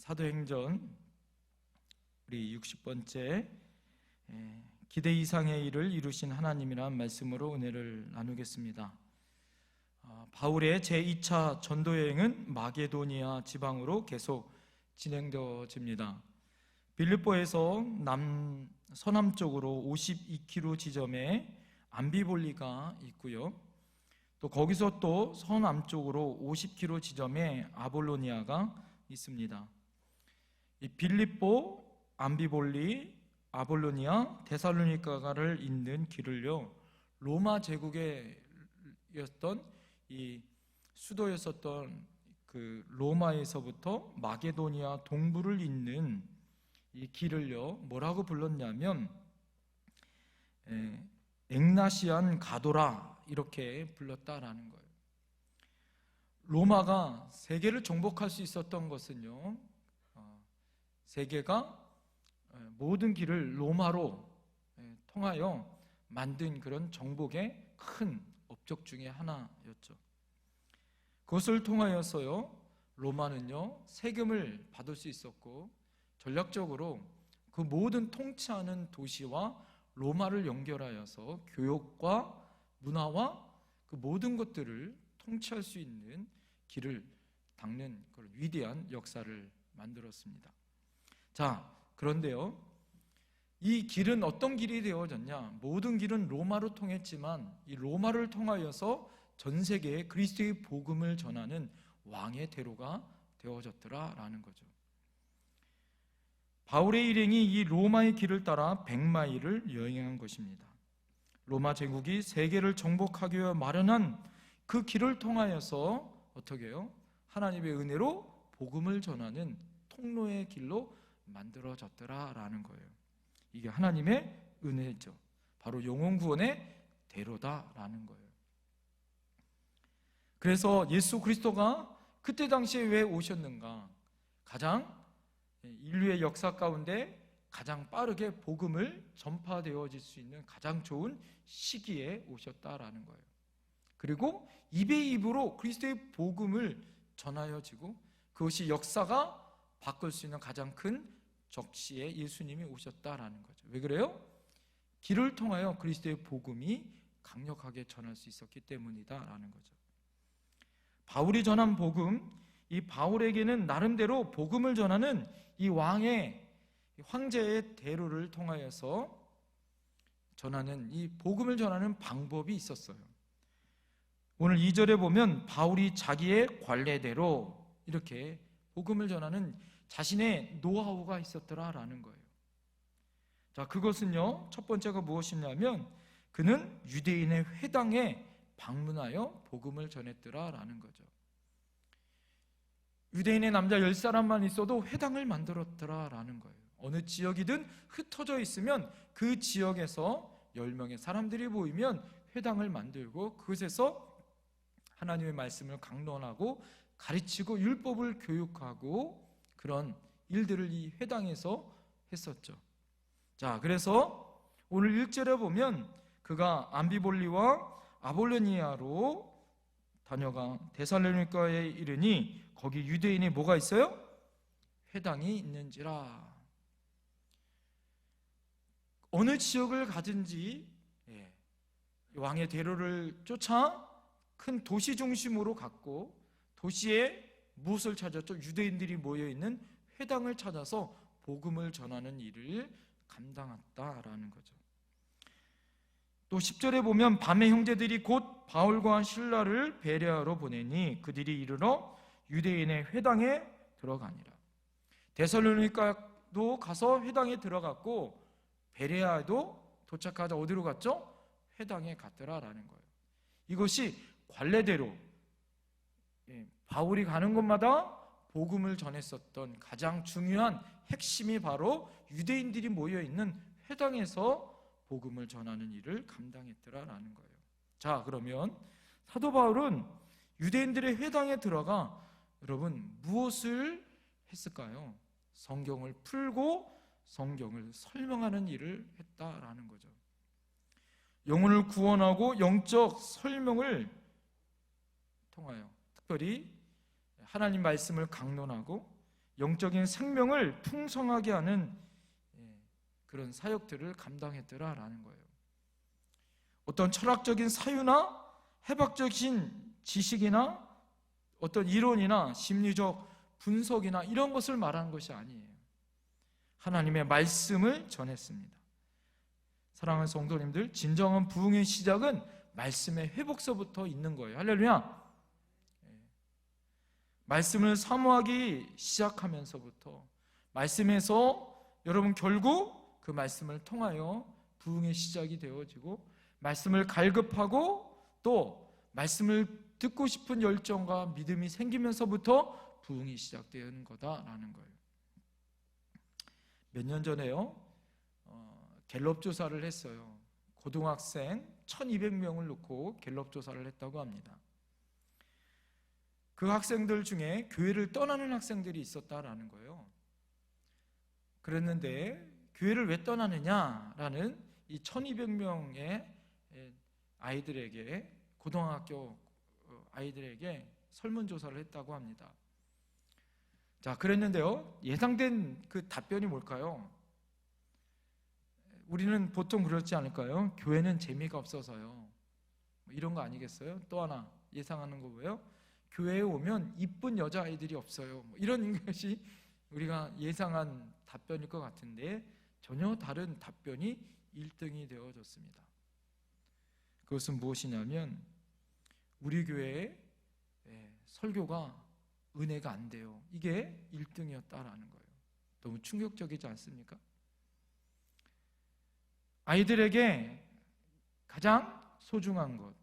사도행전 우리 60번째 기대 이상의 일을 이루신 하나님이라는 말씀으로 은혜를 나누겠습니다. 바울의 제2차 전도여행은 마게도니아 지방으로 계속 진행되어집니다. 빌립보에서 서남쪽으로 52km 지점에 암비볼리가 있고요. 또 거기서 또 서남쪽으로 50km 지점에 아볼로니아가 있습니다. 이 빌립보, 암비볼리, 아볼로니아, 데살로니가를 잇는 길을요, 로마 제국의 이 수도였었던 그 로마에서부터 마게도니아 동부를 잇는 이 길을요, 뭐라고 불렀냐면 엑나시안 가도라 이렇게 불렀다라는 거예요. 로마가 세계를 정복할 수 있었던 것은요, 세계가 모든 길을 로마로 통하여 만든 그런 정복의 큰 업적 중에 하나였죠. 그것을 통하여서요, 로마는요 세금을 받을 수 있었고, 전략적으로 그 모든 통치하는 도시와 로마를 연결하여서 교육과 문화와 그 모든 것들을 통치할 수 있는 길을 닦는 그런 위대한 역사를 만들었습니다. 자, 그런데요, 이 길은 어떤 길이 되어졌냐? 모든 길은 로마로 통했지만 이 로마를 통하여서 전 세계에 그리스도의 복음을 전하는 왕의 대로가 되어졌더라라는 거죠. 바울의 일행이 이 로마의 길을 따라 100마일을 여행한 것입니다. 로마 제국이 세계를 정복하기 위해 마련한 그 길을 통하여서 어떻게 해요? 하나님의 은혜로 복음을 전하는 통로의 길로 만들어졌더라라는 거예요. 이게 하나님의 은혜죠. 바로 영혼 구원의 대로다라는 거예요. 그래서 예수 그리스도가 그때 당시에 왜 오셨는가? 가장 인류의 역사 가운데 가장 빠르게 복음을 전파되어질 수 있는 가장 좋은 시기에 오셨다라는 거예요. 그리고 입에 입으로 그리스도의 복음을 전하여지고 그것이 역사가 바꿀 수 있는 가장 큰 적시에 예수님이 오셨다라는 거죠. 왜 그래요? 길을 통하여 그리스도의 복음이 강력하게 전할 수 있었기 때문이다라는 거죠. 바울이 전한 복음, 이 바울에게는 나름대로 복음을 전하는 이 황제의 대로를 통하여서 전하는 이 복음을 전하는 방법이 있었어요. 오늘 2절에 보면 바울이 자기의 관례대로 이렇게 복음을 전하는 자신의 노하우가 있었더라라는 거예요. 자, 그것은요, 첫 번째가 무엇이냐면 그는 유대인의 회당에 방문하여 복음을 전했더라라는 거죠. 유대인의 남자 10사람만 있어도 회당을 만들었더라라는 거예요. 어느 지역이든 흩어져 있으면 그 지역에서 10명의 사람들이 모이면 회당을 만들고 그곳에서 하나님의 말씀을 강론하고 가르치고 율법을 교육하고 그런 일들을 이 회당에서 했었죠. 자, 그래서 오늘 1절에 보면 그가 암비볼리와 아볼로니아로 다녀가 데살로니가에 이르니 거기 유대인이 뭐가 있어요? 회당이 있는지라. 어느 지역을 가든지 왕의 대로를 쫓아 큰 도시 중심으로 갔고 도시에 무엇을 찾았죠? 유대인들이 모여있는 회당을 찾아서 복음을 전하는 일을 감당했다라는 거죠. 또 10절에 보면 밤에 형제들이 곧 바울과 실라를 베레아로 보내니 그들이 이르러 유대인의 회당에 들어가니라. 데살로니가도 가서 회당에 들어갔고 베레아도 도착하자 어디로 갔죠? 회당에 갔더라라는 거예요. 이것이 관례대로 바울이 가는 곳마다 복음을 전했었던 가장 중요한 핵심이 바로 유대인들이 모여있는 회당에서 복음을 전하는 일을 감당했더라라는 거예요. 자, 그러면 사도 바울은 유대인들의 회당에 들어가 여러분 무엇을 했을까요? 성경을 풀고 성경을 설명하는 일을 했다라는 거죠. 영혼을 구원하고 영적 설명을 통하여 특별히 하나님 말씀을 강론하고 영적인 생명을 풍성하게 하는 그런 사역들을 감당했더라라는 거예요. 어떤 철학적인 사유나 해박적인 지식이나 어떤 이론이나 심리적 분석이나 이런 것을 말하는 것이 아니에요. 하나님의 말씀을 전했습니다. 사랑하는 성도님들, 진정한 부흥의 시작은 말씀의 회복서부터 있는 거예요. 할렐루야. 말씀을 사모하기 시작하면서부터, 말씀에서 여러분 결국 그 말씀을 통하여 부흥의 시작이 되어지고, 말씀을 갈급하고 또 말씀을 듣고 싶은 열정과 믿음이 생기면서부터 부흥이 시작되는 거다라는 거예요. 몇 년 전에요, 갤럽 조사를 했어요. 고등학생 1200명을 놓고 갤럽 조사를 했다고 합니다. 그 학생들 중에 교회를 떠나는 학생들이 있었다라는 거예요. 그랬는데 교회를 왜 떠나느냐라는 이 1200명의 아이들에게, 고등학교 아이들에게 설문조사를 했다고 합니다. 자, 그랬는데요, 예상된 그 답변이 뭘까요? 우리는 보통 그렇지 않을까요? 교회는 재미가 없어서요, 이런 거 아니겠어요? 또 하나 예상하는 거 뭐예요? 교회에 오면 이쁜 여자아이들이 없어요, 이런 것이 우리가 예상한 답변일 것 같은데 전혀 다른 답변이 1등이 되어졌습니다. 그것은 무엇이냐면 우리 교회의 설교가 은혜가 안 돼요. 이게 1등이었다라는 거예요. 너무 충격적이지 않습니까? 아이들에게 가장 소중한 것,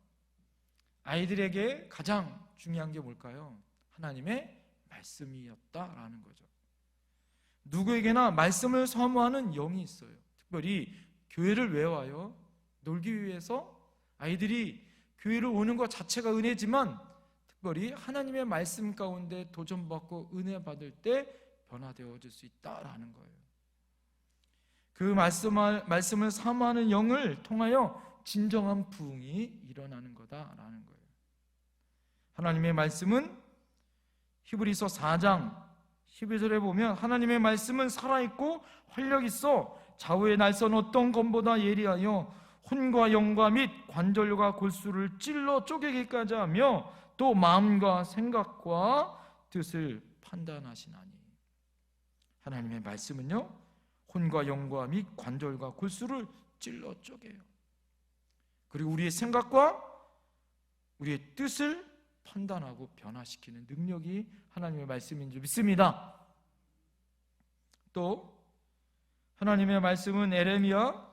아이들에게 가장 중요한 게 뭘까요? 하나님의 말씀이었다라는 거죠. 누구에게나 말씀을 사모하는 영이 있어요. 특별히 교회를 왜 와요? 놀기 위해서? 아이들이 교회를 오는 것 자체가 은혜지만 특별히 하나님의 말씀 가운데 도전받고 은혜 받을 때 변화되어질 수 있다라는 거예요. 그 말씀을 사모하는 영을 통하여 진정한 부흥이 일어나는 거다라는 거예요. 하나님의 말씀은 히브리서 4장 12절에 보면 하나님의 말씀은 살아있고 활력있어 좌우에 날선 어떤 검보다 예리하여 혼과 영과 및 관절과 골수를 찔러 쪼개기까지 하며 또 마음과 생각과 뜻을 판단하시나니. 하나님의 말씀은요, 혼과 영과 및 관절과 골수를 찔러 쪼개요. 그리고 우리의 생각과 우리의 뜻을 판단하고 변화시키는 능력이 하나님의 말씀인 줄 믿습니다. 또 하나님의 말씀은 에레미야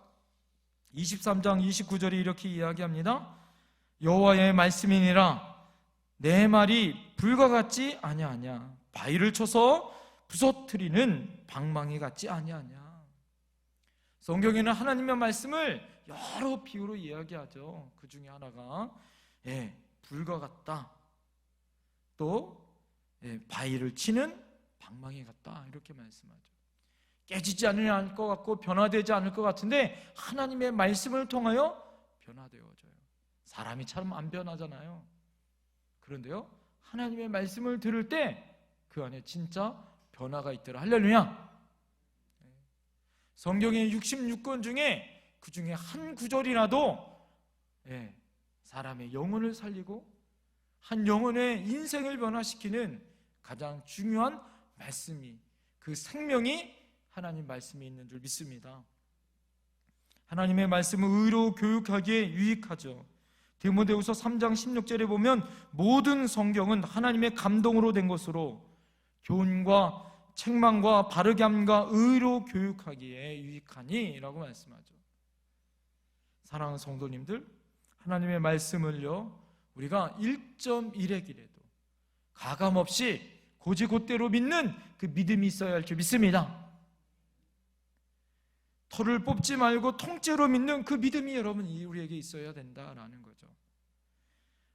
23장 29절에 이렇게 이야기합니다. 여호와의 말씀이니라 내 말이 불과 같지 아니하냐, 바위를 쳐서 부서뜨리는 방망이 같지 아니하냐. 성경에는 하나님의 말씀을 여러 비유로 이야기하죠. 그 중에 하나가 불과 같다, 또 바위를 치는 방망이 같다, 이렇게 말씀하죠. 깨지지 않을 것 같고 변화되지 않을 것 같은데 하나님의 말씀을 통하여 변화되어져요. 사람이 참 안 변하잖아요. 그런데요, 하나님의 말씀을 들을 때 그 안에 진짜 변화가 있더라. 할렐루야. 성경의 66권 중에 그 중에 한 구절이라도 사람의 영혼을 살리고 한 영혼의 인생을 변화시키는 가장 중요한 말씀이, 그 생명이 하나님 말씀에 있는 줄 믿습니다. 하나님의 말씀은 의로 교육하기에 유익하죠. 디모데후서 3장 16절에 보면 모든 성경은 하나님의 감동으로 된 것으로 교훈과 책망과 바르게 함과 의로 교육하기에 유익하니 라고 말씀하죠. 사랑하는 성도님들, 하나님의 말씀을요, 우리가 1.1의 길에도 가감없이 고지곧대로 믿는 그 믿음이 있어야 할 줄 믿습니다. 털을 뽑지 말고 통째로 믿는 그 믿음이 여러분 우리에게 있어야 된다라는 거죠.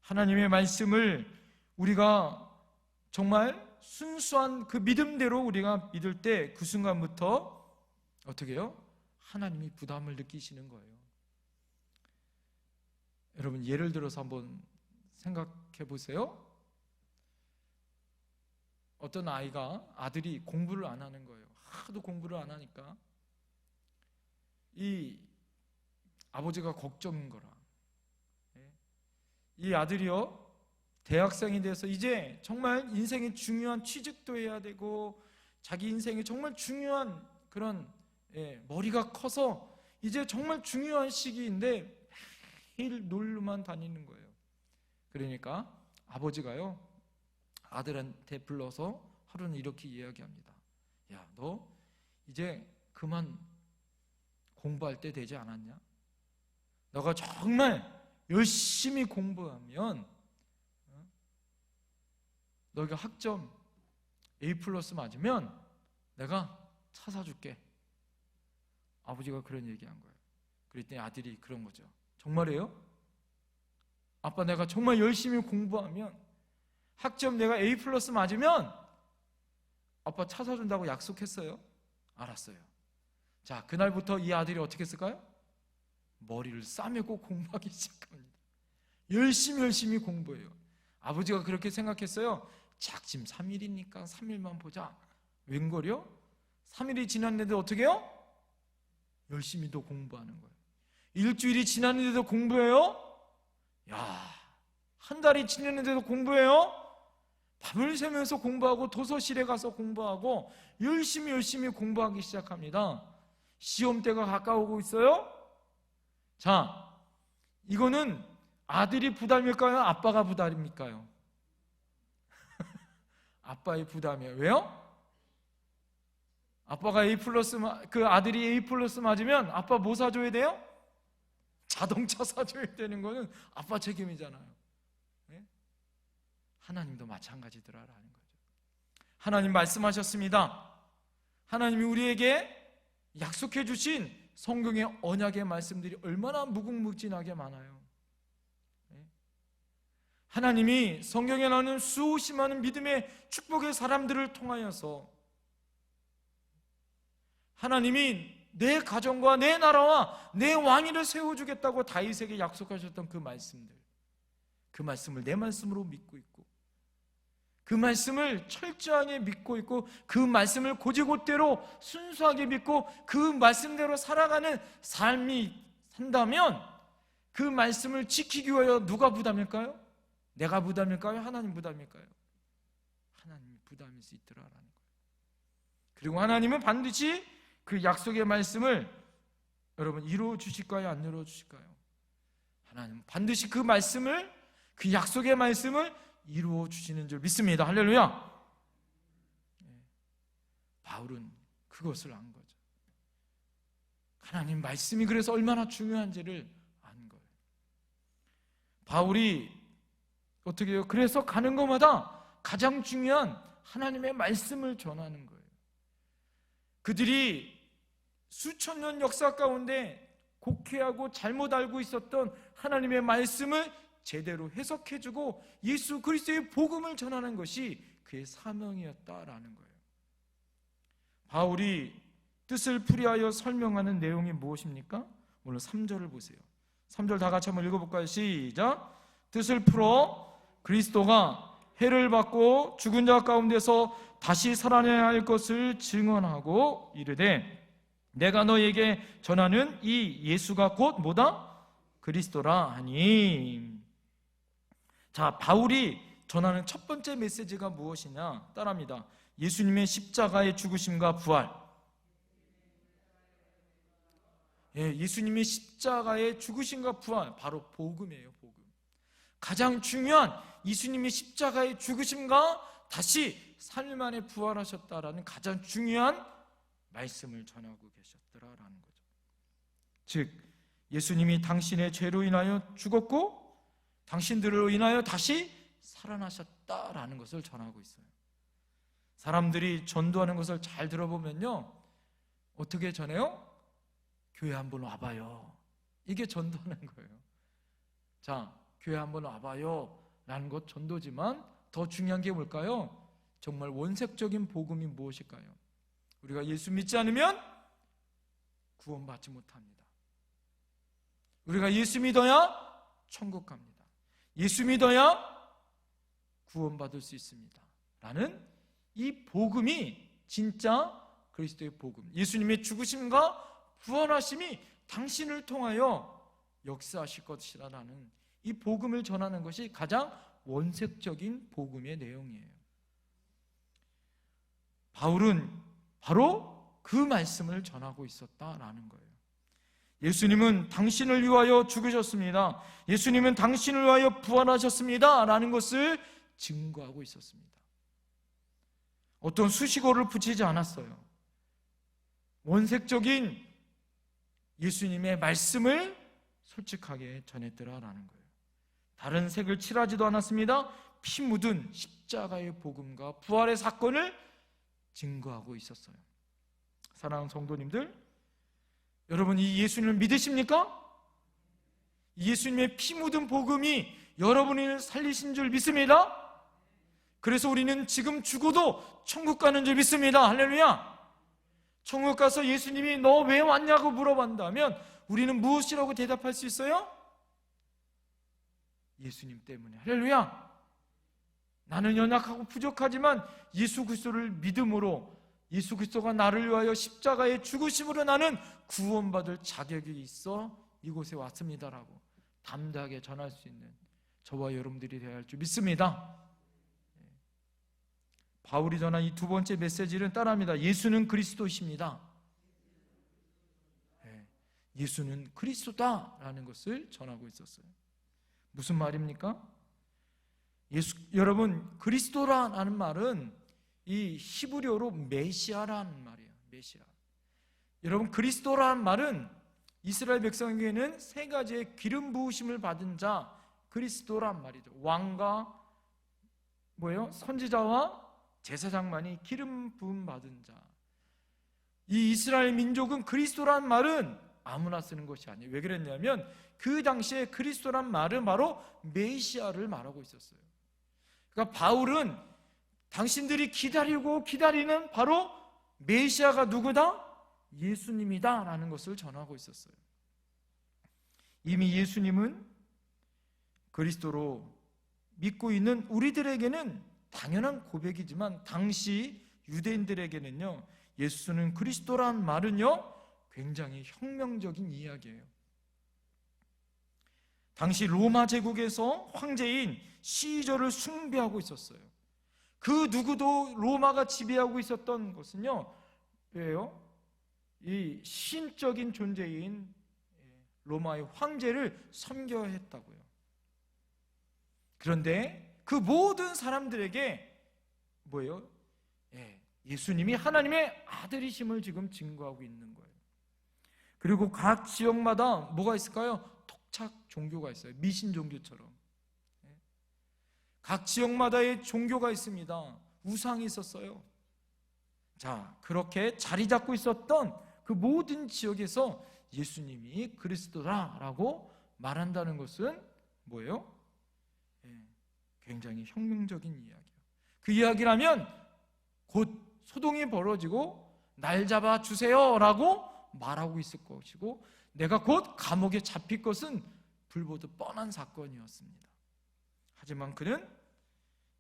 하나님의 말씀을 우리가 정말 순수한 그 믿음대로 우리가 믿을 때 그 순간부터 어떻게 해요? 하나님이 부담을 느끼시는 거예요. 여러분 예를 들어서 한번 생각해 보세요. 어떤 아들이 공부를 안 하는 거예요. 하도 공부를 안 하니까 이 아버지가 걱정인 거라. 이 아들이요, 대학생이 돼서 이제 정말 인생의 중요한 취직도 해야 되고 자기 인생에 정말 중요한 그런 머리가 커서 이제 정말 중요한 시기인데 매일 놀러만 다니는 거예요. 그러니까 아버지가요, 아들한테 불러서 하루는 이렇게 이야기합니다. 야, 너 이제 그만 공부할 때 되지 않았냐? 너가 정말 열심히 공부하면 너가 학점 A+ 맞으면 내가 차 사줄게. 아버지가 그런 얘기한 거예요. 그랬더니 아들이 그런 거죠. 정말이에요? 아빠, 내가 정말 열심히 공부하면 학점 내가 A+ 맞으면 아빠 차 사준다고 약속했어요. 알았어요. 자, 그날부터 이 아들이 어떻게 했을까요? 머리를 싸매고 공부하기 시작합니다. 열심히 공부해요. 아버지가 그렇게 생각했어요. 작심 3일이니까 3일만 보자. 웬걸요? 3일이 지났는데 어떻게 해요? 열심히 또 공부하는 거예요. 일주일이 지났는데도 공부해요? 야, 한 달이 지났는데도 공부해요? 밤을 새면서 공부하고 도서실에 가서 공부하고 열심히 공부하기 시작합니다. 시험 때가 가까우고 있어요? 자, 이거는 아들이 부담일까요? 아빠가 부담입니까요? 아빠의 부담이에요. 왜요? 아빠가 그 아들이 A+ 맞으면 아빠 뭐 사줘야 돼요? 자동차 사줘야 되는 거는 아빠 책임이잖아요. 네? 하나님도 마찬가지더라라는 거죠. 하나님 말씀하셨습니다. 하나님이 우리에게 약속해 주신 성경의 언약의 말씀들이 얼마나 무궁무진하게 많아요. 하나님이 성경에 나오는 수없이 많은 믿음의 축복의 사람들을 통하여서 하나님이 내 가정과 내 나라와 내 왕위를 세워주겠다고 다윗에게 약속하셨던 그 말씀들, 그 말씀을 내 말씀으로 믿고 있고 그 말씀을 철저하게 믿고 있고 그 말씀을 곧이곧대로 순수하게 믿고 그 말씀대로 살아가는 삶이 산다면 그 말씀을 지키기 위하여 누가 부담일까요? 내가 부담일까요? 하나님 부담일까요? 하나님이 부담일 수 있더라라는 거예요. 그리고 하나님은 반드시 그 약속의 말씀을 여러분 이루어 주실까요? 안 이루어 주실까요? 하나님은 반드시 그 말씀을, 그 약속의 말씀을 이루어 주시는 줄 믿습니다. 할렐루야. 바울은 그것을 안 거죠. 하나님 말씀이 그래서 얼마나 중요한지를 안 거예요. 바울이 어떻게 해요? 그래서 가는 것마다 가장 중요한 하나님의 말씀을 전하는 거예요. 그들이 수천 년 역사 가운데 곡해하고 잘못 알고 있었던 하나님의 말씀을 제대로 해석해주고 예수 그리스도의 복음을 전하는 것이 그의 사명이었다라는 거예요. 바울이 뜻을 풀이하여 설명하는 내용이 무엇입니까? 오늘 3절을 보세요. 3절 다 같이 한번 읽어볼까요? 시작. 뜻을 풀어 그리스도가 해를 받고 죽은 자 가운데서 다시 살아나야 할 것을 증언하고 이르되 내가 너에게 전하는 이 예수가 곧 뭐다? 그리스도라 하니. 자, 바울이 전하는 첫 번째 메시지가 무엇이냐? 따라합니다. 예수님의 십자가의 죽으심과 부활. 예수님의 십자가의 죽으심과 부활, 바로 복음이에요. 복음. 가장 중요한 예수님의 십자가의 죽으심과 다시 3일 만에 부활하셨다라는 가장 중요한 말씀을 전하고 계셨더라라는 거죠. 즉 예수님이 당신의 죄로 인하여 죽었고 당신들로 인하여 다시 살아나셨다라는 것을 전하고 있어요. 사람들이 전도하는 것을 잘 들어보면요, 어떻게 전해요? 교회 한번 와봐요. 이게 전도하는 거예요. 자, 교회 한번 와봐요 라는 것 전도지만 더 중요한 게 뭘까요? 정말 원색적인 복음이 무엇일까요? 우리가 예수 믿지 않으면 구원받지 못합니다. 우리가 예수 믿어야 천국 갑니다. 예수 믿어야 구원받을 수 있습니다 라는 이 복음이 진짜 그리스도의 복음, 예수님의 죽으심과 부활하심이 당신을 통하여 역사하실 것이라는 이 복음을 전하는 것이 가장 원색적인 복음의 내용이에요. 바울은 바로 그 말씀을 전하고 있었다라는 거예요. 예수님은 당신을 위하여 죽으셨습니다. 예수님은 당신을 위하여 부활하셨습니다 라는 것을 증거하고 있었습니다. 어떤 수식어를 붙이지 않았어요. 원색적인 예수님의 말씀을 솔직하게 전했더라라는 거예요. 다른 색을 칠하지도 않았습니다. 피 묻은 십자가의 복음과 부활의 사건을 증거하고 있었어요. 사랑하는 성도님들, 여러분 이 예수님을 믿으십니까? 예수님의 피 묻은 복음이 여러분을 살리신 줄 믿습니다. 그래서 우리는 지금 죽어도 천국 가는 줄 믿습니다. 할렐루야. 천국 가서 예수님이 너 왜 왔냐고 물어본다면 우리는 무엇이라고 대답할 수 있어요? 예수님 때문에. 할렐루야. 나는 연약하고 부족하지만 예수 그리스도를 믿음으로, 예수 그리스도가 나를 위하여 십자가의 죽으심으로 나는 구원받을 자격이 있어 이곳에 왔습니다라고 담대하게 전할 수 있는 저와 여러분들이 되어야 할 줄 믿습니다. 바울이 전한 이 두 번째 메시지는 따라합니다. 예수는 그리스도이십니다. 예수는 그리스도다라는 것을 전하고 있었어요. 무슨 말입니까? 여러분, 그리스도라는 말은 이 히브리어로 메시아라는 말이에요. 메시아. 여러분, 그리스도라는 말은 이스라엘 백성에게는 세 가지의 기름 부으심을 받은 자, 그리스도란 말이죠. 왕과 선지자와 제사장만이 기름 부음 받은 자. 이 이스라엘 민족은 그리스도란 말은 아무나 쓰는 것이 아니에요. 왜 그랬냐면 그 당시에 그리스도란 말은 바로 메시아를 말하고 있었어요. 그러니까 바울은 당신들이 기다리고 기다리는 바로 메시아가 누구다? 예수님이다 라는 것을 전하고 있었어요. 이미 예수님은 그리스도로 믿고 있는 우리들에게는 당연한 고백이지만 당시 유대인들에게는요, 예수는 그리스도란 말은요 굉장히 혁명적인 이야기예요. 당시 로마 제국에서 황제인 시저를 숭배하고 있었어요. 그 누구도 로마가 지배하고 있었던 것은요, 왜요? 이 신적인 존재인 로마의 황제를 섬겨야 했다고요. 그런데 그 모든 사람들에게 예수님이 하나님의 아들이심을 지금 증거하고 있는 거예요. 그리고 각 지역마다 뭐가 있을까요? 토착 종교가 있어요. 미신 종교처럼. 각 지역마다의 종교가 있습니다. 우상이 있었어요. 자, 그렇게 자리 잡고 있었던 그 모든 지역에서 예수님이 그리스도라라고 말한다는 것은 뭐예요? 굉장히 혁명적인 이야기예요. 그 이야기라면 곧 소동이 벌어지고 날 잡아 주세요라고 말하고 있을 것이고 내가 곧 감옥에 잡힐 것은 불보듯 뻔한 사건이었습니다. 하지만 그는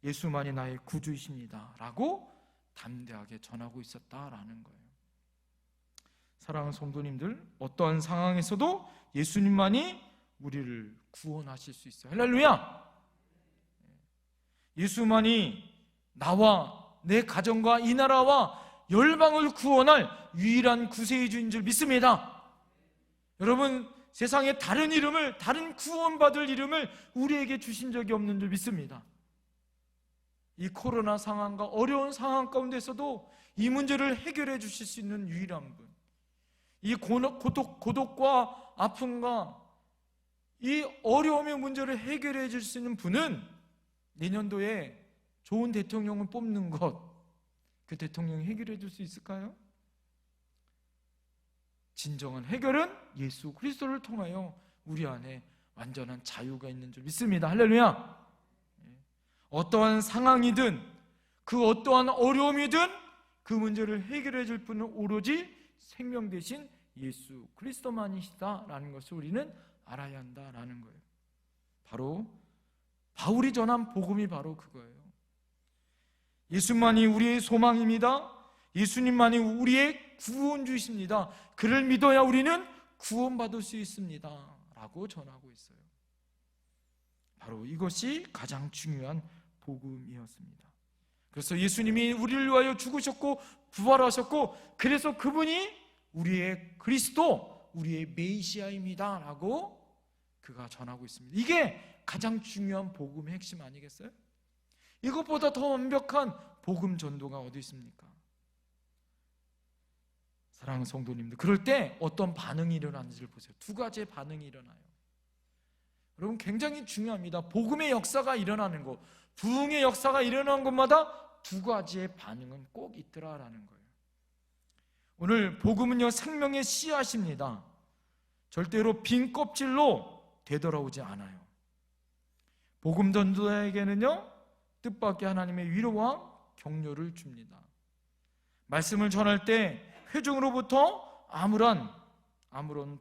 예수만이 나의 구주이십니다 라고 담대하게 전하고 있었다라는 거예요. 사랑하는 성도님들, 어떠한 상황에서도 예수님만이 우리를 구원하실 수 있어요. 할렐루야! 예수만이 나와 내 가정과 이 나라와 열방을 구원할 유일한 구세의 주인 줄 믿습니다. 여러분, 세상에 다른 이름을, 다른 구원받을 이름을 우리에게 주신 적이 없는 줄 믿습니다. 이 코로나 상황과 어려운 상황 가운데서도 이 문제를 해결해 주실 수 있는 유일한 분, 이 고독과 아픔과 이 어려움의 문제를 해결해 줄 수 있는 분은 내년도에 좋은 대통령을 뽑는 것, 그 대통령이 해결해 줄 수 있을까요? 진정한 해결은 예수 그리스도를 통하여 우리 안에 완전한 자유가 있는 줄 믿습니다. 할렐루야! 어떠한 상황이든 그 어떠한 어려움이든 그 문제를 해결해 줄 분은 오로지 생명 대신 예수 그리스도만이시다라는 것을 우리는 알아야 한다라는 거예요. 바로 바울이 전한 복음이 바로 그거예요. 예수만이 우리의 소망입니다. 예수님만이 우리의 구원주이십니다. 그를 믿어야 우리는 구원받을 수 있습니다 라고 전하고 있어요. 바로 이것이 가장 중요한 복음이었습니다. 그래서 예수님이 우리를 위하여 죽으셨고 부활하셨고, 그래서 그분이 우리의 그리스도, 우리의 메시아입니다 라고 그가 전하고 있습니다. 이게 가장 중요한 복음의 핵심 아니겠어요? 이것보다 더 완벽한 복음 전도가 어디 있습니까? 사랑하는 성도님들, 그럴 때 어떤 반응이 일어나는지를 보세요. 두 가지의 반응이 일어나요. 여러분, 굉장히 중요합니다. 복음의 역사가 일어나는 것, 부흥의 역사가 일어나는 것마다 두 가지의 반응은 꼭 있더라라는 거예요. 오늘 복음은요, 생명의 씨앗입니다. 절대로 빈 껍질로 되돌아오지 않아요. 복음 전도자에게는요, 뜻밖의 하나님의 위로와 격려를 줍니다. 말씀을 전할 때 회중으로부터 아무런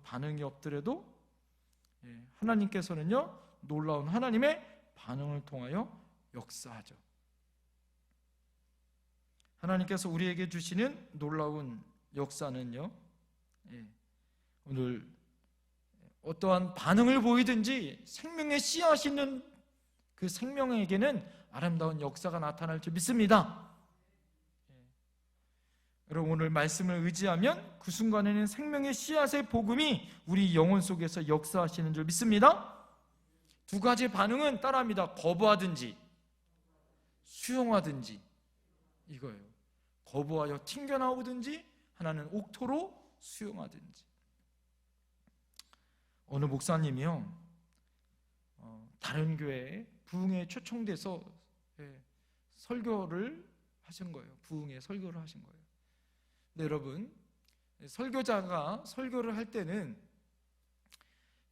반응이 없더라도 하나님께서는요, 놀라운 하나님의 반응을 통하여 역사하죠. 하나님께서 우리에게 주시는 놀라운 역사는요, 오늘 어떠한 반응을 보이든지 생명의 씨앗이 있는 그 생명에게는 아름다운 역사가 나타날 줄 믿습니다. 여러분, 오늘 말씀을 의지하면 그 순간에는 생명의 씨앗의 복음이 우리 영혼 속에서 역사하시는 줄 믿습니다. 두 가지 반응은 따라합니다. 거부하든지 수용하든지, 이거예요. 거부하여 튕겨나오든지, 하나는 옥토로 수용하든지. 어느 목사님이요, 다른 교회에 부흥에 초청돼서 설교를 하신 거예요. 부흥에 설교를 하신 거예요. 근데 여러분, 설교자가 설교를 할 때는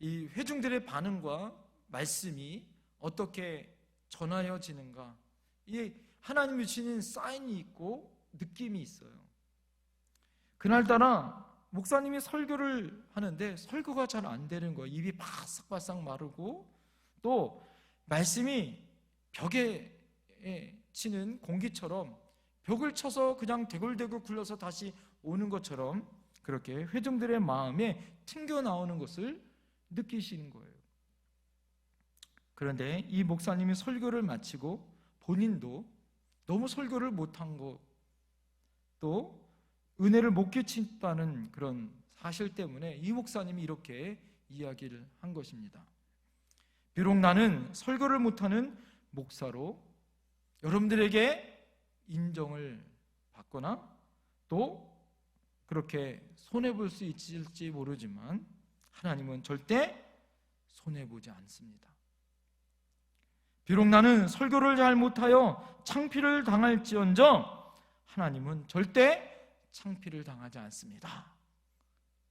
이 회중들의 반응과 말씀이 어떻게 전하여지는가, 이 하나님이 주시는 사인이 있고 느낌이 있어요. 그날따라 목사님이 설교를 하는데 설교가 잘 안 되는 거예요. 입이 바싹바싹 마르고, 또 말씀이 벽에 치는 공기처럼 벽을 쳐서 그냥 대굴대굴 굴러서 다시 오는 것처럼 그렇게 회중들의 마음에 튕겨나오는 것을 느끼시는 거예요. 그런데 이 목사님이 설교를 마치고 본인도 너무 설교를 못한 것, 또 은혜를 못 끼친다는 그런 사실 때문에 이 목사님이 이렇게 이야기를 한 것입니다. 비록 나는 설교를 못하는 목사로 여러분들에게 인정을 받거나 또 그렇게 손해볼 수 있을지 모르지만 하나님은 절대 손해보지 않습니다. 비록 나는 설교를 잘 못하여 창피를 당할지언정 하나님은 절대 창피를 당하지 않습니다.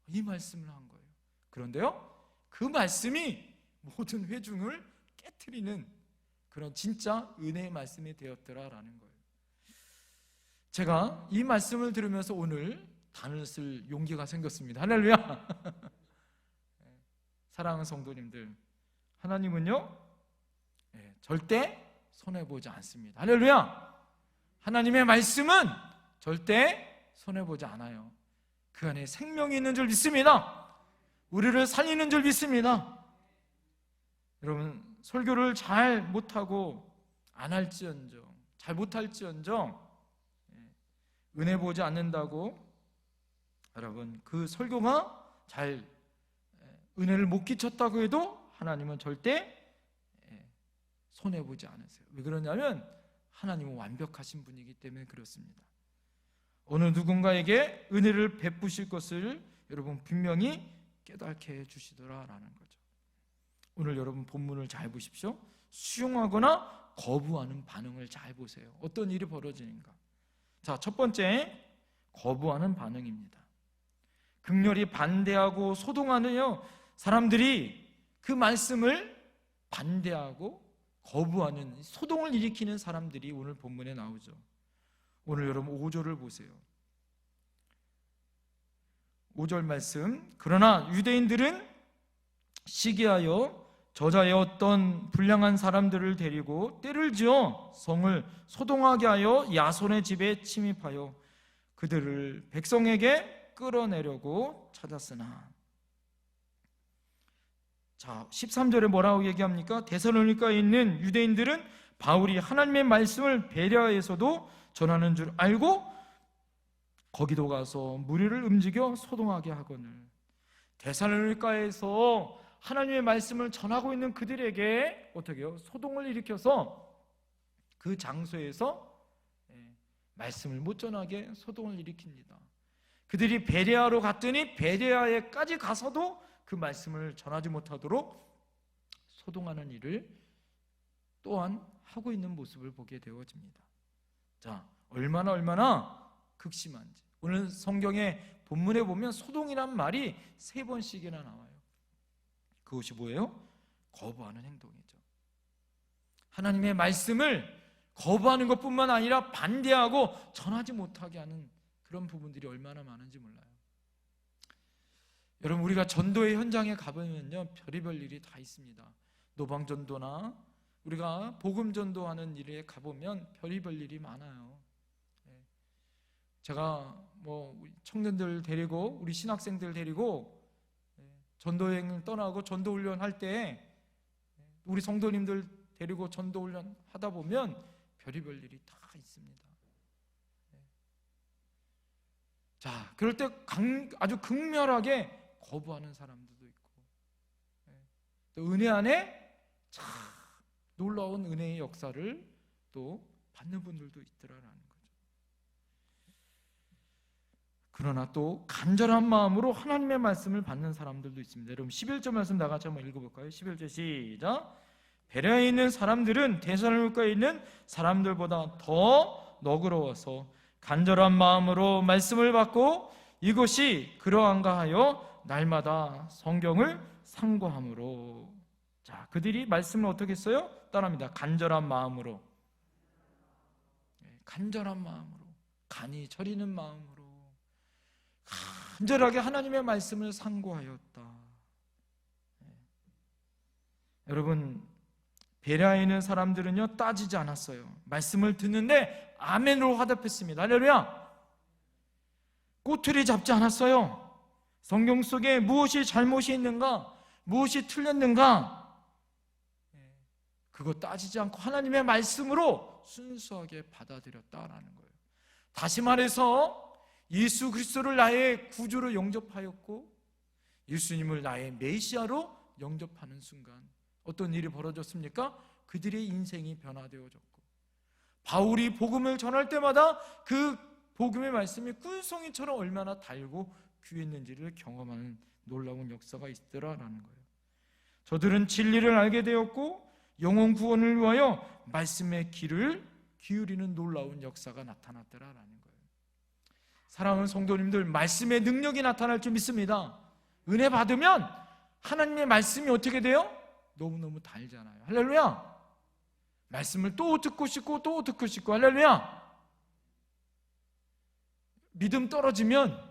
이 말씀을 한 거예요. 그런데요, 그 말씀이 모든 회중을 깨트리는 그런 진짜 은혜의 말씀이 되었더라라는 거예요. 제가 이 말씀을 들으면서 오늘 단을 쓸 용기가 생겼습니다. 할렐루야. 사랑하는 성도님들, 하나님은요, 절대 손해보지 않습니다. 할렐루야. 하나님의 말씀은 절대 손해보지 않아요. 그 안에 생명이 있는 줄 믿습니다. 우리를 살리는 줄 믿습니다. 여러분, 설교를 잘 못하고 안 할지언정, 잘 못할지언정 은혜 보지 않는다고 여러분 그 설교가 잘 은혜를 못 끼쳤다고 해도 하나님은 절대 손해보지 않으세요. 왜 그러냐면 하나님은 완벽하신 분이기 때문에 그렇습니다. 어느 누군가에게 은혜를 베푸실 것을 여러분 분명히 깨닫게 해주시더라라는 거죠. 오늘 여러분 본문을 잘 보십시오. 수용하거나 거부하는 반응을 잘 보세요. 어떤 일이 벌어지는가. 자, 첫 번째, 거부하는 반응입니다. 극렬히 반대하고 소동하는 사람들이 그 말씀을 반대하고 거부하는, 소동을 일으키는 사람들이 오늘 본문에 나오죠. 오늘 여러분 5절을 보세요. 5절 말씀. 그러나 유대인들은 시기하여 저자의 어떤 불량한 사람들을 데리고 때를 지어 성을 소동하게 하여 야손의 집에 침입하여 그들을 백성에게 끌어내려고 찾았으나. 자, 13절에 뭐라고 얘기합니까? 데살로니가에 있는 유대인들은 바울이 하나님의 말씀을 베레아에서도 전하는 줄 알고 거기도 가서 무리를 움직여 소동하게 하거늘. 데살로니가에서 하나님의 말씀을 전하고 있는 그들에게 어떻게 해요? 소동을 일으켜서 그 장소에서 말씀을 못 전하게 소동을 일으킵니다. 그들이 베레아로 갔더니 베레아에까지 가서도 그 말씀을 전하지 못하도록 소동하는 일을 또한 하고 있는 모습을 보게 되어집니다. 자, 얼마나 극심한지. 오늘 성경의 본문에 보면 소동이란 말이 3번씩이나 나와요. 그것이 뭐예요? 거부하는 행동이죠. 하나님의 말씀을 거부하는 것뿐만 아니라 반대하고 전하지 못하게 하는 그런 부분들이 얼마나 많은지 몰라요. 여러분, 우리가 전도의 현장에 가보면요, 별의별 일이 다 있습니다. 노방전도나 우리가 복음 전도하는 일에 가보면 별의별 일이 많아요. 제가 청년들 데리고, 우리 신학생들 데리고 전도여행을 떠나고 전도훈련 할 때 우리 성도님들 데리고 전도훈련 하다 보면 별의별 일이 다 있습니다. 자, 그럴 때 아주 극렬하게 거부하는 사람들도 있고, 또 은혜 안에 참 놀라운 은혜의 역사를 또 받는 분들도 있더라라는 거죠. 그러나 또 간절한 마음으로 하나님의 말씀을 받는 사람들도 있습니다. 여러분 11절 말씀 다 같이 한번 읽어볼까요? 11절 시작. 베레아에 있는 사람들은 데살로니가에 있는 사람들보다 더 너그러워서 간절한 마음으로 말씀을 받고 이것이 그러한가 하여 날마다 성경을 상고함으로. 자, 그들이 말씀을 어떻게 했어요? 따라합니다. 간절한 마음으로. 간절한 마음으로, 간이 저리는 마음으로 간절하게 하나님의 말씀을 상고하였다. 여러분, 베레아에 있는 사람들은요, 따지지 않았어요. 말씀을 듣는데 아멘으로 화답했습니다. 할렐루야. 꼬투리 잡지 않았어요. 성경 속에 무엇이 잘못이 있는가, 무엇이 틀렸는가, 그거 따지지 않고 하나님의 말씀으로 순수하게 받아들였다라는 거예요. 다시 말해서 예수 그리스도를 나의 구주로 영접하였고 예수님을 나의 메시아로 영접하는 순간 어떤 일이 벌어졌습니까? 그들의 인생이 변화되어졌고, 바울이 복음을 전할 때마다 그 복음의 말씀이 꿀송이처럼 얼마나 달고 귀했는지를 경험하는 놀라운 역사가 있더라라는 거예요. 저들은 진리를 알게 되었고 영혼 구원을 위하여 말씀의 귀를 기울이는 놀라운 역사가 나타났더라라는 거예요. 사랑하는 성도님들, 말씀의 능력이 나타날 줄 믿습니다. 은혜 받으면 하나님의 말씀이 어떻게 돼요? 너무너무 달잖아요. 할렐루야. 말씀을 또 듣고 싶고 또 듣고 싶고. 할렐루야. 믿음 떨어지면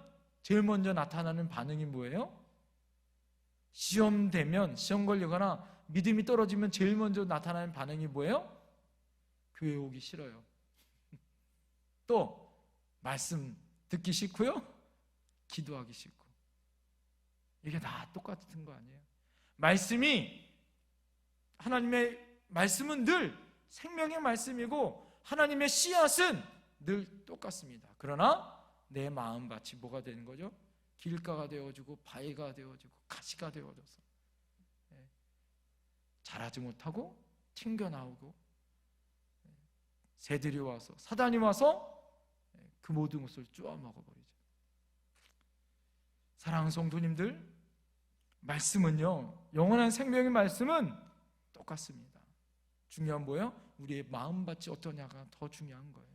제일 먼저 나타나는 반응이 뭐예요? 시험 되면, 시험 걸리거나 믿음이 떨어지면 제일 먼저 나타나는 반응이 뭐예요? 교회 오기 싫어요. 또 말씀 듣기 싫고요, 기도하기 싫고. 이게 다 똑같은 거 아니에요? 하나님의 말씀은 늘 생명의 말씀이고 하나님의 씨앗은 늘 똑같습니다. 그러나 내 마음밭이 뭐가 되는 거죠? 길가가 되어지고 바위가 되어지고 가시가 되어져서 자라지 못하고 튕겨나오고 새들이 와서, 사단이 와서 그 모든 것을 쪼아 먹어버리죠. 사랑하는 성도님들, 말씀은요, 영원한 생명의 말씀은 똑같습니다. 중요한 뭐예요? 우리의 마음밭이 어떠냐가 더 중요한 거예요.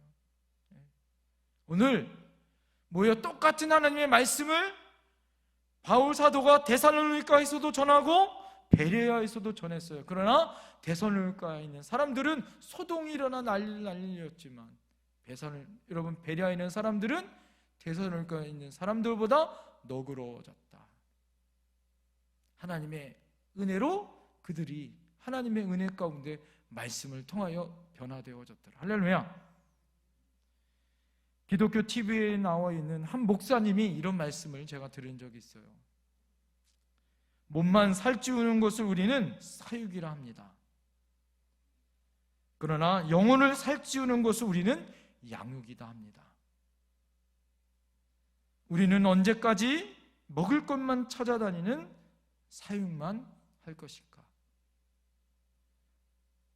오늘 똑같은 하나님의 말씀을 바울 사도가 데살로니가에서도 전하고 베레아에서도 전했어요. 그러나 데살로니가에 있는 사람들은 소동이 일어나 난리를 날렸지만 여러분, 베레아에 있는 사람들은 데살로니가에 있는 사람들보다 너그러워졌다. 하나님의 은혜로 그들이 하나님의 은혜 가운데 말씀을 통하여 변화되어졌더라. 할렐루야. 기독교 TV에 나와 있는 한 목사님이 이런 말씀을 제가 들은 적이 있어요. 몸만 살찌우는 것을 우리는 사육이라 합니다. 그러나 영혼을 살찌우는 것을 우리는 양육이다 합니다. 우리는 언제까지 먹을 것만 찾아다니는 사육만 할 것일까?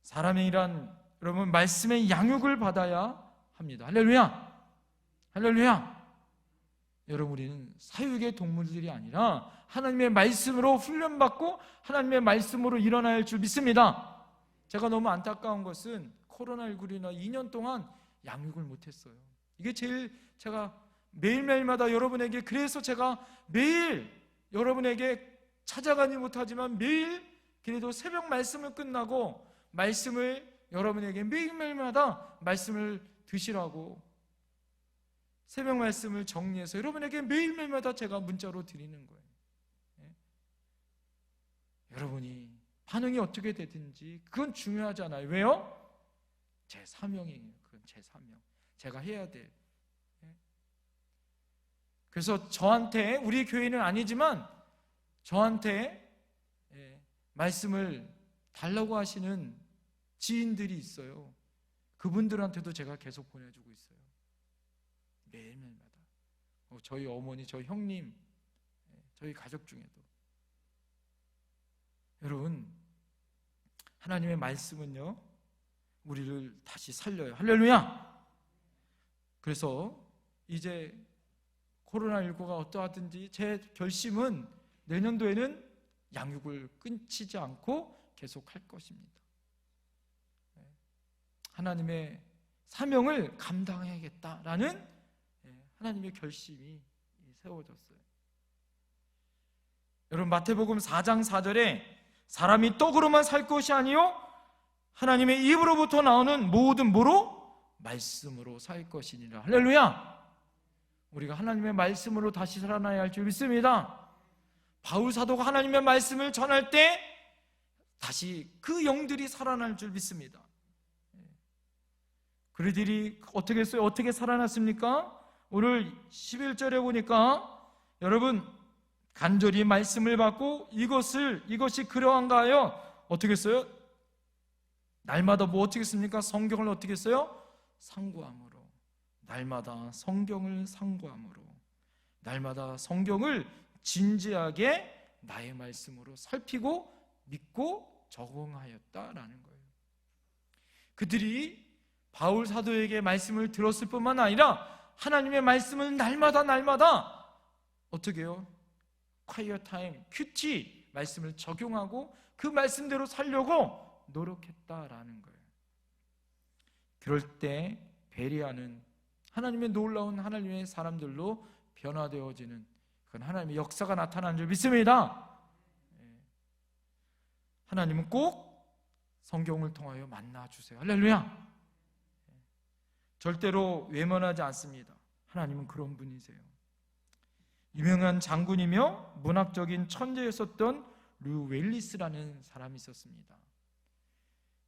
사람의 일한 여러분 말씀의 양육을 받아야 합니다. 할렐루야. 할렐루야. 여러분 우리는 사육의 동물들이 아니라 하나님의 말씀으로 훈련받고 하나님의 말씀으로 일어나야 할 줄 믿습니다. 제가 너무 안타까운 것은 코로나19로 2년 동안 양육을 못했어요. 이게 제일 제가 매일매일마다 여러분에게, 그래서 제가 매일 여러분에게 찾아가지 못하지만 매일 그래도 새벽 말씀을 끝나고 말씀을 여러분에게 매일매일마다 말씀을 드시라고 새벽 말씀을 정리해서 여러분에게 매일매일마다 제가 문자로 드리는 거예요. 여러분이 반응이 어떻게 되든지 그건 중요하잖아요. 왜요? 제 사명이에요. 그건 제 사명. 제가 해야 돼. 그래서 저한테, 우리 교회는 아니지만 저한테 말씀을 달라고 하시는 지인들이 있어요. 그분들한테도 제가 계속 보내주고 있어요. 매일매일마다. 저희 어머니, 저희 형님, 저희 가족 중에도. 여러분, 하나님의 말씀은요 우리를 다시 살려요. 할렐루야. 그래서 이제 코로나19가 어떠하든지 제 결심은 내년도에는 양육을 끊치지 않고 계속 할 것입니다. 하나님의 사명을 감당해야겠다라는 하나님의 결심이 세워졌어요. 여러분 마태복음 4장 4절에 사람이 떡으로만 살 것이 아니요 하나님의 입으로부터 나오는 모든 뭐로? 말씀으로 살 것이니라. 할렐루야. 우리가 하나님의 말씀으로 다시 살아나야 할 줄 믿습니다. 바울 사도가 하나님의 말씀을 전할 때 다시 그 영들이 살아날 줄 믿습니다. 그들이 어떻게 했어요? 어떻게 살아났습니까? 오늘 11절에 보니까 여러분 간절히 말씀을 받고 이것이 그러한가 하여 어떻게 했어요? 날마다 뭐 어떻게 했습니까? 성경을 어떻게 했어요? 상고함으로. 날마다 성경을 상고함으로. 날마다 성경을 진지하게 나의 말씀으로 살피고 믿고 적응하였다라는 거예요. 그들이 바울 사도에게 말씀을 들었을 뿐만 아니라 하나님의 말씀을 날마다 어떻게 해요? quiet time, 큐티 말씀을 적용하고 그 말씀대로 살려고 노력했다라는 거예요. 그럴 때 베레아는 하나님의 놀라운 하나님의 사람들로 변화되어지는 그건 하나님의 역사가 나타나는 줄 믿습니다. 하나님은 꼭 성경을 통하여 만나주세요. 할렐루야. 절대로 외면하지 않습니다. 하나님은 그런 분이세요. 유명한 장군이며 문학적인 천재였었던 루 웰리스라는 사람이 있었습니다.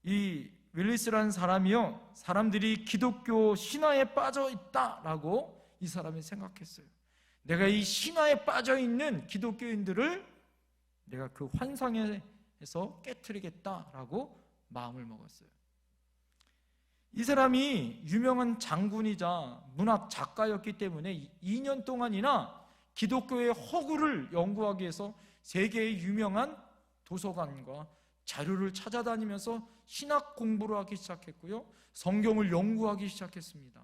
이 웰리스라는 사람이요, 사람들이 기독교 신화에 빠져 있다라고 이 사람이 생각했어요. 내가 이 신화에 빠져 있는 기독교인들을 내가 그 환상에서 깨트리겠다라고 마음을 먹었어요. 이 사람이 유명한 장군이자 문학 작가였기 때문에 2년 동안이나 기독교의 허구를 연구하기 위해서 세계의 유명한 도서관과 자료를 찾아다니면서 신학 공부를 하기 시작했고요, 성경을 연구하기 시작했습니다.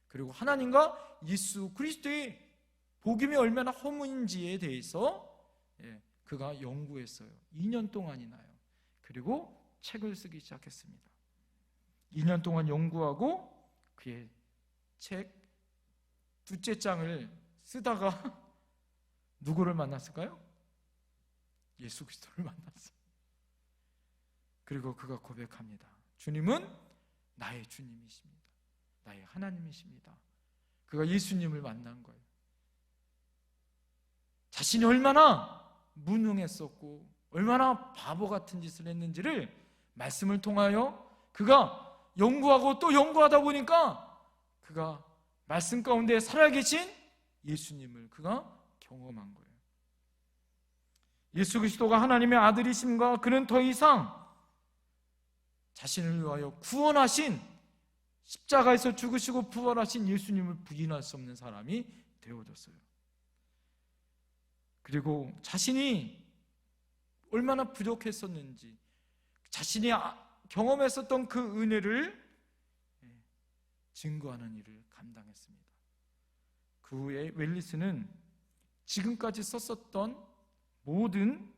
그리고 하나님과 예수 그리스도의 복음이 얼마나 허무인지에 대해서 그가 연구했어요. 2년 동안이나요. 그리고 책을 쓰기 시작했습니다. 2년 동안 연구하고 그의 책 둘째 장을 쓰다가 누구를 만났을까요? 예수 그리스도를 만났어요. 그리고 그가 고백합니다. 주님은 나의 주님이십니다. 나의 하나님이십니다. 그가 예수님을 만난 거예요. 자신이 얼마나 무능했었고 얼마나 바보 같은 짓을 했는지를 말씀을 통하여 그가 연구하고 또 연구하다 보니까 그가 말씀 가운데 살아계신 예수님을 그가 경험한 거예요. 예수 그리스도가 하나님의 아들이심과 그는 더 이상 자신을 위하여 구원하신, 십자가에서 죽으시고 부활하신 예수님을 부인할 수 없는 사람이 되어졌어요. 그리고 자신이 얼마나 부족했었는지, 자신이 경험했었던 그 은혜를 증거하는 일을 감당했습니다. 그 후에 웰리스는 지금까지 썼었던 모든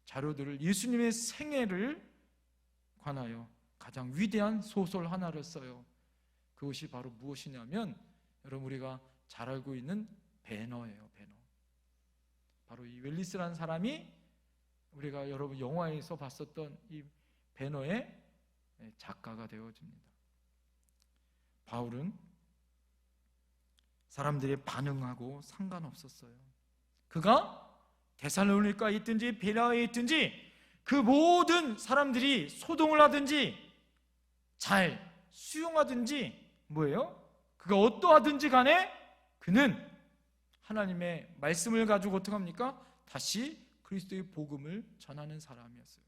자료들을 예수님의 생애를 관하여 가장 위대한 소설 하나를 써요. 그것이 바로 무엇이냐면 여러분 우리가 잘 알고 있는 배너예요. 배너. 바로 이 웰리스라는 사람이 우리가 여러분 영화에서 봤었던 이 배너의 작가가 되어집니다. 바울은 사람들의 반응하고 상관없었어요. 그가 데살로니가에 있든지 베레아에 있든지 그 모든 사람들이 소동을 하든지 잘 수용하든지 뭐예요? 그가 어떠하든지 간에 그는 하나님의 말씀을 가지고 어떻게 합니까? 다시 그리스도의 복음을 전하는 사람이었어요.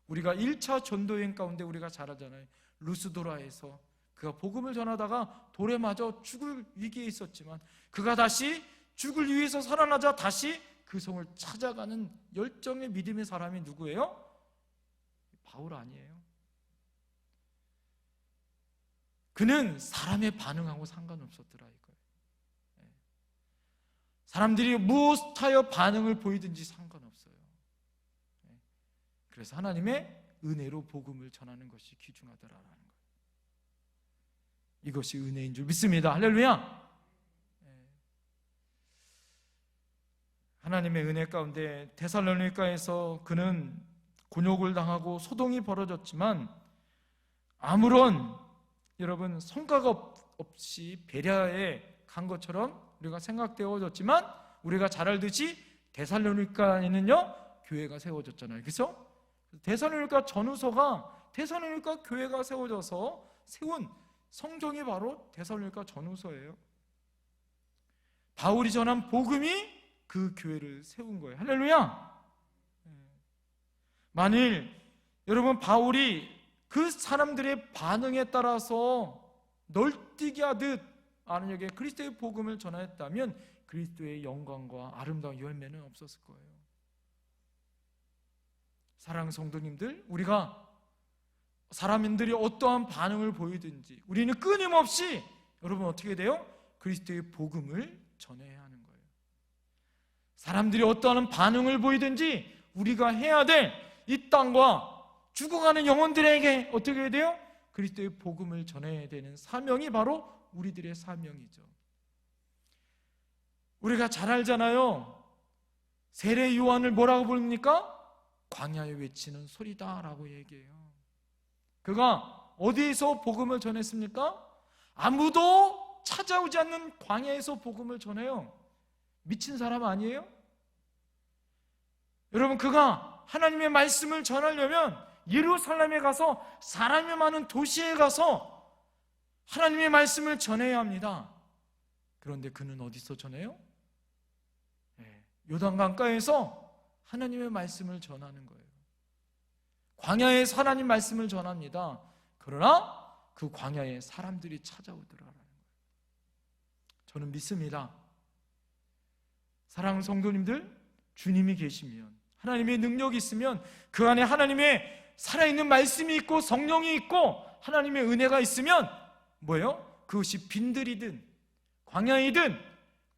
우리가 1차 전도여행 가운데 우리가 잘 알잖아요. 루스도라에서 그가 복음을 전하다가 돌에 맞아 죽을 위기에 있었지만 그가 다시 죽을 위해서 살아나자 다시 그 성을 찾아가는 열정의 믿음의 사람이 누구예요? 바울 아니에요. 그는 사람의 반응하고 상관없었더라 이거예요. 사람들이 무엇하여 반응을 보이든지 상관없어요. 그래서 하나님의 은혜로 복음을 전하는 것이 귀중하더라라는 거예요. 이것이 은혜인 줄 믿습니다. 할렐루야. 하나님의 은혜 가운데 데살로니가에서 그는 곤욕을 당하고 소동이 벌어졌지만 아무런 여러분 성과가 없이 베레아에 간 것처럼 우리가 생각되어졌지만 우리가 잘 알듯이 데살로니가에는요 교회가 세워졌잖아요. 그래서 데살로니가 전후서가 데살로니가 교회가 세워져서 세운 성경이 바로 데살로니가 전후서예요. 바울이 전한 복음이 그 교회를 세운 거예요. 할렐루야. 만일 여러분 바울이 그 사람들의 반응에 따라서 널뛰기 하듯 아는에게 그리스도의 복음을 전하였다면 그리스도의 영광과 아름다운 열매는 없었을 거예요. 사랑하는 성도님들, 우리가 사람들이 어떠한 반응을 보이든지 우리는 끊임없이 여러분 어떻게 돼요? 그리스도의 복음을 전해야 하는 거예요. 사람들이 어떠한 반응을 보이든지 우리가 해야 될 이 땅과 죽어가는 영혼들에게 어떻게 해야 돼요? 그리스도의 복음을 전해야 되는 사명이 바로 우리들의 사명이죠. 우리가 잘 알잖아요. 세례 요한을 뭐라고 부릅니까? 광야에 외치는 소리다라고 얘기해요. 그가 어디에서 복음을 전했습니까? 아무도 찾아오지 않는 광야에서 복음을 전해요. 미친 사람 아니에요? 여러분 그가 하나님의 말씀을 전하려면 예루살렘에 가서 사람이 많은 도시에 가서 하나님의 말씀을 전해야 합니다. 그런데 그는 어디서 전해요? 요단강가에서 하나님의 말씀을 전하는 거예요. 광야에서 하나님 말씀을 전합니다. 그러나 그 광야에 사람들이 찾아오더라라는 거예요. 저는 믿습니다. 사랑하는 성도님들, 주님이 계시면 하나님의 능력이 있으면 그 안에 하나님의 살아있는 말씀이 있고 성령이 있고 하나님의 은혜가 있으면 뭐예요? 그것이 빈들이든 광야이든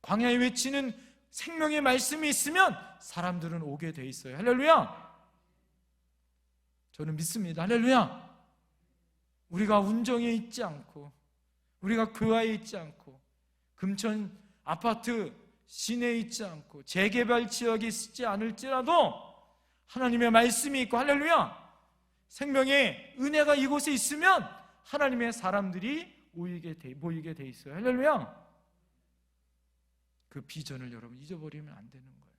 광야에 외치는 생명의 말씀이 있으면 사람들은 오게 돼 있어요. 할렐루야. 저는 믿습니다. 할렐루야. 우리가 운정에 있지 않고 우리가 교화에 있지 않고 금천 아파트 시내에 있지 않고 재개발 지역에 있지 않을지라도 하나님의 말씀이 있고 할렐루야 생명의 은혜가 이곳에 있으면 하나님의 사람들이 모이게 돼 있어요. 할렐루야. 그 비전을 여러분 잊어버리면 안 되는 거예요.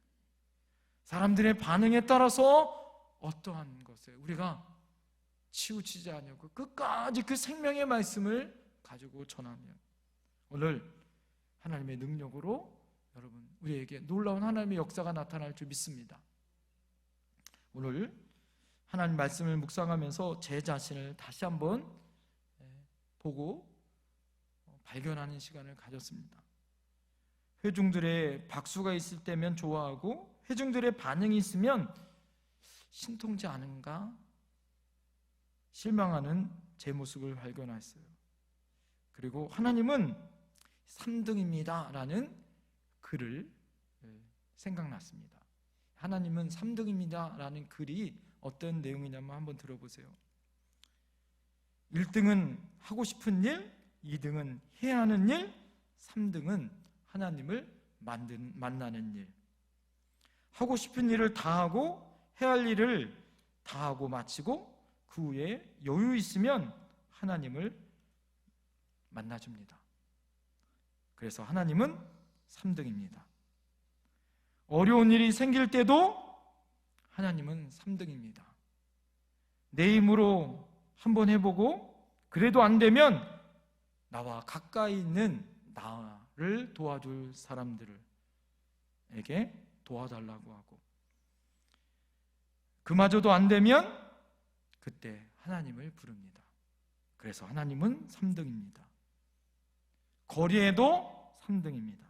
사람들의 반응에 따라서 어떠한 것에 우리가 치우치지 않냐고 끝까지 그 생명의 말씀을 가지고 전하면 오늘 하나님의 능력으로 여러분 우리에게 놀라운 하나님의 역사가 나타날 줄 믿습니다. 오늘 하나님 말씀을 묵상하면서 제 자신을 다시 한번 보고 발견하는 시간을 가졌습니다. 회중들의 박수가 있을 때면 좋아하고 회중들의 반응이 있으면 신통치 않은가 실망하는 제 모습을 발견했어요. 그리고 하나님은 3등입니다 라는 글을 생각났습니다. 하나님은 3등입니다 라는 글이 어떤 내용이냐면 한번 들어보세요. 1등은 하고 싶은 일, 2등은 해야 하는 일, 3등은 하나님을 만나는 일. 하고 싶은 일을 다 하고 해야 할 일을 다 하고 마치고 그 후에 여유 있으면 하나님을 만나줍니다. 그래서 하나님은 3등입니다. 어려운 일이 생길 때도 하나님은 3등입니다. 내 힘으로 한번 해보고 그래도 안 되면 나와 가까이 있는 나를 도와줄 사람들에게 도와달라고 하고 그마저도 안 되면 그때 하나님을 부릅니다. 그래서 하나님은 3등입니다. 거리에도 3등입니다.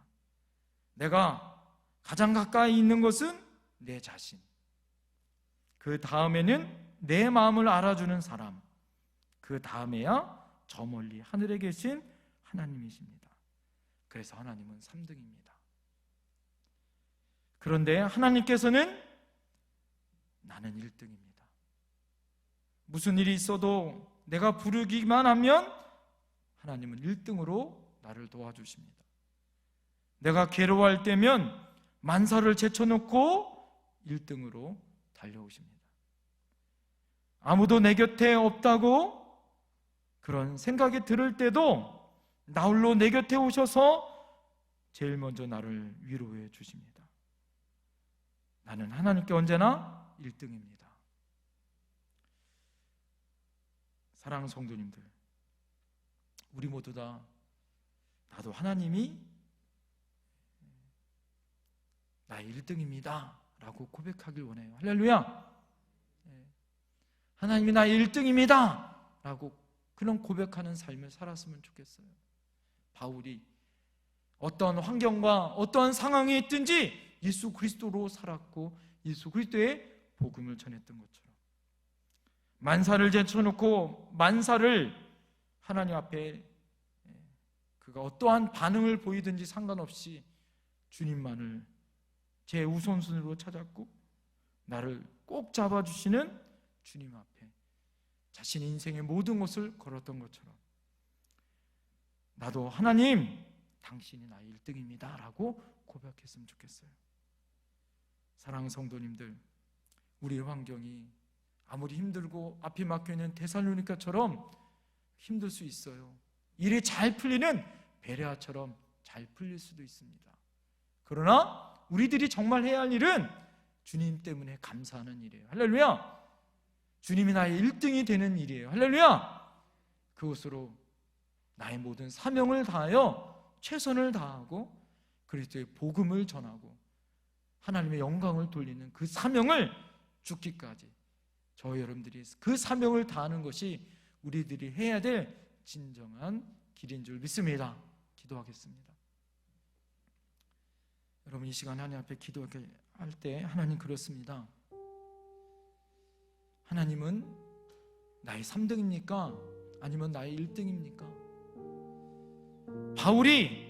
내가 가장 가까이 있는 것은 내 자신, 그 다음에는 내 마음을 알아주는 사람, 그 다음에야 저 멀리 하늘에 계신 하나님이십니다. 그래서 하나님은 3등입니다. 그런데 하나님께서는 나는 1등입니다. 무슨 일이 있어도 내가 부르기만 하면 하나님은 1등으로 나를 도와주십니다. 내가 괴로워할 때면 만사를 제쳐놓고 1등으로 달려오십니다. 아무도 내 곁에 없다고 그런 생각이 들을 때도 나 홀로 내 곁에 오셔서 제일 먼저 나를 위로해 주십니다. 나는 하나님께 언제나 1등입니다. 사랑하는 성도님들, 우리 모두 다 나도 하나님이 나의 1등입니다 라고 고백하길 원해요. 할렐루야. 하나님이 나의 1등입니다 라고 그런 고백하는 삶을 살았으면 좋겠어요. 바울이 어떤 환경과 어떠한 상황이 있든지 예수 그리스도로 살았고 예수 그리스도의 복음을 전했던 것처럼 만사를 제쳐놓고 만사를 하나님 앞에 그가 어떠한 반응을 보이든지 상관없이 주님만을 제 우선순위로 찾았고 나를 꼭 잡아주시는 주님 앞에 자신의 인생의 모든 것을 걸었던 것처럼 나도 하나님 당신이 나의 1등입니다 라고 고백했으면 좋겠어요. 사랑하는 성도님들, 우리의 환경이 아무리 힘들고 앞이 막혀있는 데살로니가처럼 힘들 수 있어요. 일이 잘 풀리는 베레아처럼 잘 풀릴 수도 있습니다. 그러나 우리들이 정말 해야 할 일은 주님 때문에 감사하는 일이에요. 할렐루야. 주님이 나의 1등이 되는 일이에요. 할렐루야. 그것으로 나의 모든 사명을 다하여 최선을 다하고 그리스도의 복음을 전하고 하나님의 영광을 돌리는 그 사명을 죽기까지 저희 여러분들이 그 사명을 다하는 것이 우리들이 해야 될 진정한 길인 줄 믿습니다. 기도하겠습니다. 여러분, 이 시간 하나님 앞에 기도할 때 하나님 그렇습니다. 하나님은 나의 3등입니까? 아니면 나의 1등입니까? 바울이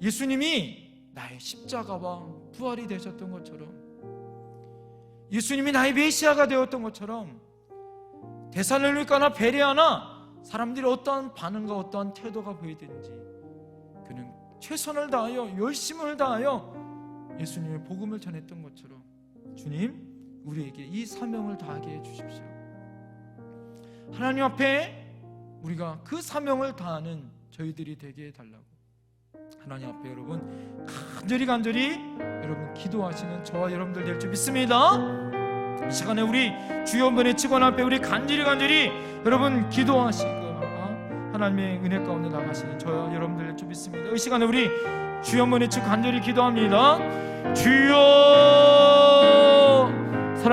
예수님이 나의 십자가와 부활이 되셨던 것처럼 예수님이 나의 메시아가 되었던 것처럼 데살로니가나 베레아나 사람들이 어떠한 반응과 어떠한 태도가 보이든지 그는 최선을 다하여 열심을 다하여 예수님의 복음을 전했던 것처럼 주님, 우리에게 이 사명을 다하게 해주십시오. 하나님 앞에 우리가 그 사명을 다하는 저희들이 되게 해달라고 하나님 앞에 여러분 간절히 여러분 기도하시는 저와 여러분들 될 줄 믿습니다. 이 시간에 우리 주여 한번의 직원 앞에 우리 간절히 여러분 기도하시고 하나님의 은혜 가운데 나가시는 저와 여러분들 될 줄 믿습니다. 이 시간에 우리 주여 한번의 간절히 기도합니다. 주여